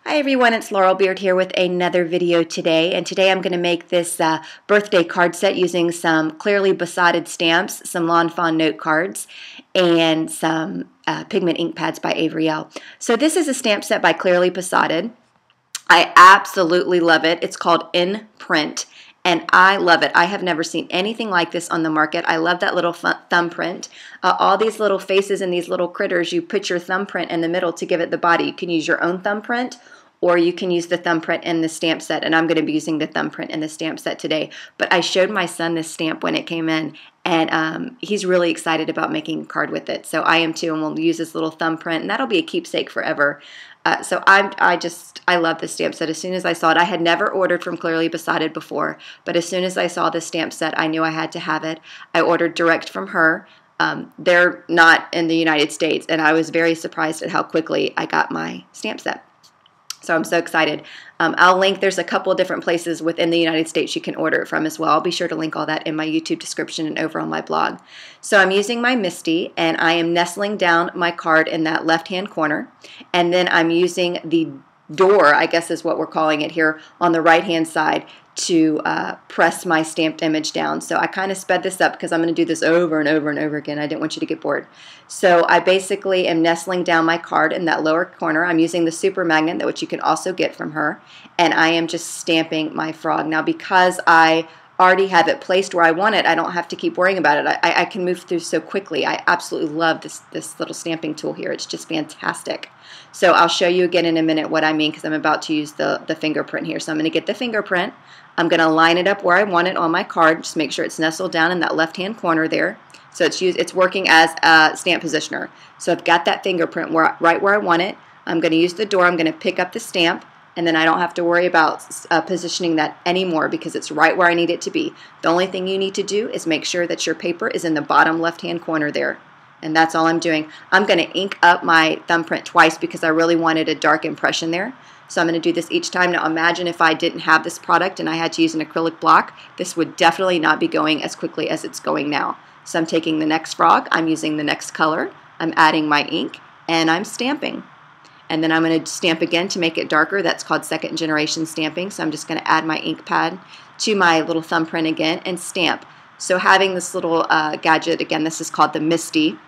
Hi everyone, it's Laurel Beard here with another video today, and today I'm going to make this birthday card set using some Clearly Besotted stamps, some FAWN note cards, and some pigment ink pads by Avriel. So this is a stamp set by Clearly Besotted. I absolutely love it. It's called In Print, and I love it. I have never seen anything like this on the market. I love that little thumbprint. All these little faces and these little critters, you put your thumbprint in the middle to give it the body. You can use your own thumbprint, or you can use the thumbprint in the stamp set, and I'm going to be using the thumbprint in the stamp set today. But I showed my son this stamp when it came in, and he's really excited about making a card with it. So I am too, and we'll use this little thumbprint, and that'll be a keepsake forever. So I love this stamp set. As soon as I saw it, I had never ordered from Clearly Besotted before, but as soon as I saw this stamp set, I knew I had to have it. I ordered direct from her. They're not in the United States, and I was very surprised at how quickly I got my stamp set. So I'm so excited. I'll link, there's a couple of different places within the United States you can order it from as well. I'll be sure to link all that in my YouTube description and over on my blog. So I'm using my MISTI, and I am nestling down my card in that left-hand corner. And then I'm using the door, I guess is what we're calling it here, on the right-hand side to press my stamped image down. So I kind of sped this up because I'm going to do this over and over and over again. I didn't want you to get bored. So I basically am nestling down my card in that lower corner. I'm using the super magnet, which you can also get from her, and I am just stamping my frog. Now because I already have it placed where I want it, I don't have to keep worrying about it. I can move through so quickly. I absolutely love this little stamping tool here. It's just fantastic. So I'll show you again in a minute what I mean, because I'm about to use the fingerprint here. So I'm going to get the fingerprint. I'm going to line it up where I want it on my card. Just make sure it's nestled down in that left-hand corner there. So it's working as a stamp positioner. So I've got that fingerprint right where I want it. I'm going to use the door. I'm going to pick up the stamp, and then I don't have to worry about positioning that anymore because it's right where I need it to be. The only thing you need to do is make sure that your paper is in the bottom left-hand corner there. And that's all I'm doing. I'm going to ink up my thumbprint twice because I really wanted a dark impression there. So I'm going to do this each time. Now imagine if I didn't have this product and I had to use an acrylic block, this would definitely not be going as quickly as it's going now. So I'm taking the next frog, I'm using the next color, I'm adding my ink, and I'm stamping. And then I'm going to stamp again to make it darker. That's called second generation stamping. So I'm just going to add my ink pad to my little thumbprint again and stamp. So having this little gadget, again, this is called the MISTI,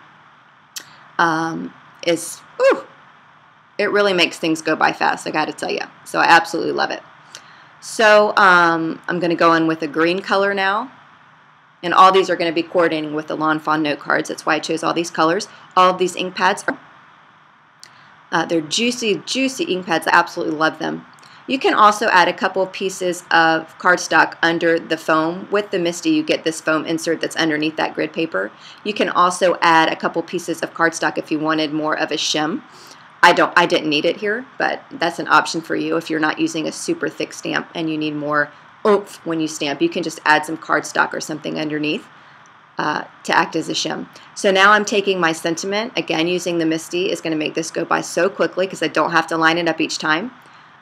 it really makes things go by fast, I got to tell you. So I absolutely love it. So I'm going to go in with a green color now. And all these are going to be coordinating with the FAWN note cards. That's why I chose all these colors. All of these ink pads they're juicy, juicy ink pads. I absolutely love them. You can also add a couple of pieces of cardstock under the foam. With the MISTI, you get this foam insert that's underneath that grid paper. You can also add a couple pieces of cardstock if you wanted more of a shim. I didn't need it here, but that's an option for you if you're not using a super thick stamp and you need more oomph when you stamp. You can just add some cardstock or something underneath to act as a shim. So now I'm taking my sentiment, again using the MISTI is going to make this go by so quickly because I don't have to line it up each time.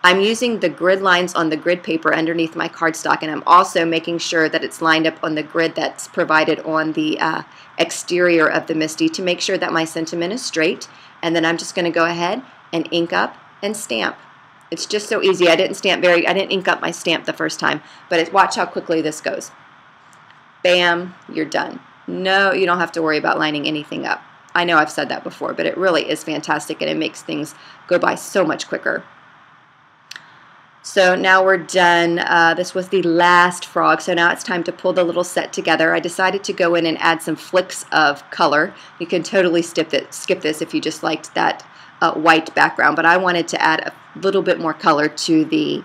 I'm using the grid lines on the grid paper underneath my cardstock, and I'm also making sure that it's lined up on the grid that's provided on the exterior of the MISTI to make sure that my sentiment is straight. And then I'm just going to go ahead and ink up and stamp. It's just so easy. I didn't ink up my stamp the first time, but watch how quickly this goes. Bam, you're done. No, you don't have to worry about lining anything up. I know I've said that before, but it really is fantastic, and it makes things go by so much quicker. So now we're done. This was the last frog, so now it's time to pull the little set together. I decided to go in and add some flicks of color. You can totally skip this if you just liked that white background, but I wanted to add a little bit more color to the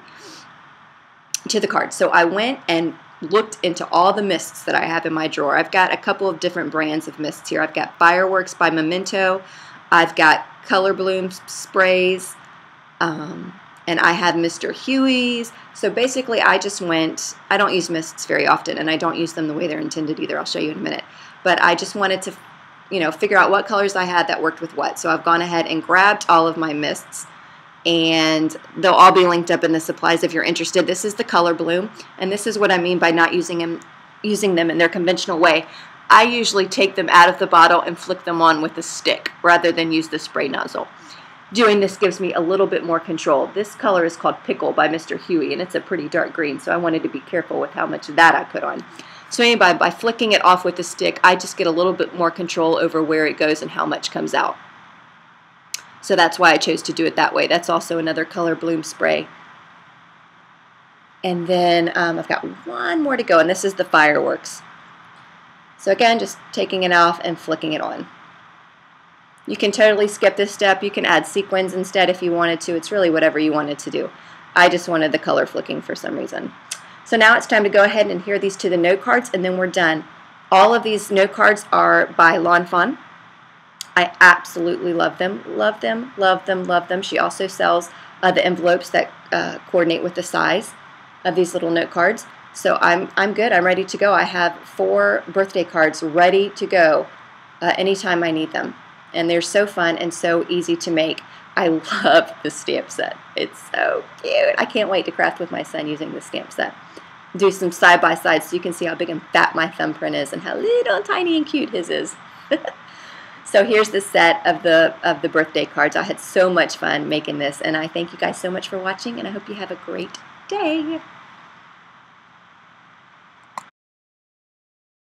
card. So I went and looked into all the mists that I have in my drawer. I've got a couple of different brands of mists here. I've got Fireworks by Memento. I've got Color Bloom sprays. And I have Mr. Huey's. So basically I just went, I don't use mists very often, and I don't use them the way they're intended either. I'll show you in a minute. But I just wanted to, figure out what colors I had that worked with what. So I've gone ahead and grabbed all of my mists, and they'll all be linked up in the supplies if you're interested. This is the Color Bloom, and this is what I mean by not using them in their conventional way. I usually take them out of the bottle and flick them on with a stick rather than use the spray nozzle. doing this gives me a little bit more control. This color is called Pickle by Mr. Huey, and it's a pretty dark green, so I wanted to be careful with how much of that I put on. So anyway, by flicking it off with the stick, I just get a little bit more control over where it goes and how much comes out. So that's why I chose to do it that way. That's also another color bloom spray. And then I've got one more to go, and this is the fireworks. So again, just taking it off and flicking it on. You can totally skip this step. You can add sequins instead if you wanted to. It's really whatever you wanted to do. I just wanted the color flicking for some reason. So now it's time to go ahead and adhere these to the note cards, and then we're done. All of these note cards are by FAWN. I absolutely love them. Love them, love them, love them. She also sells the envelopes that coordinate with the size of these little note cards. So I'm good. I'm ready to go. I have 4 birthday cards ready to go anytime I need them. And they're so fun and so easy to make. I love the stamp set. It's so cute. I can't wait to craft with my son using the stamp set. Do some side-by-side so you can see how big and fat my thumbprint is and how little tiny and cute his is. So here's the set of the birthday cards. I had so much fun making this, and I thank you guys so much for watching, and I hope you have a great day.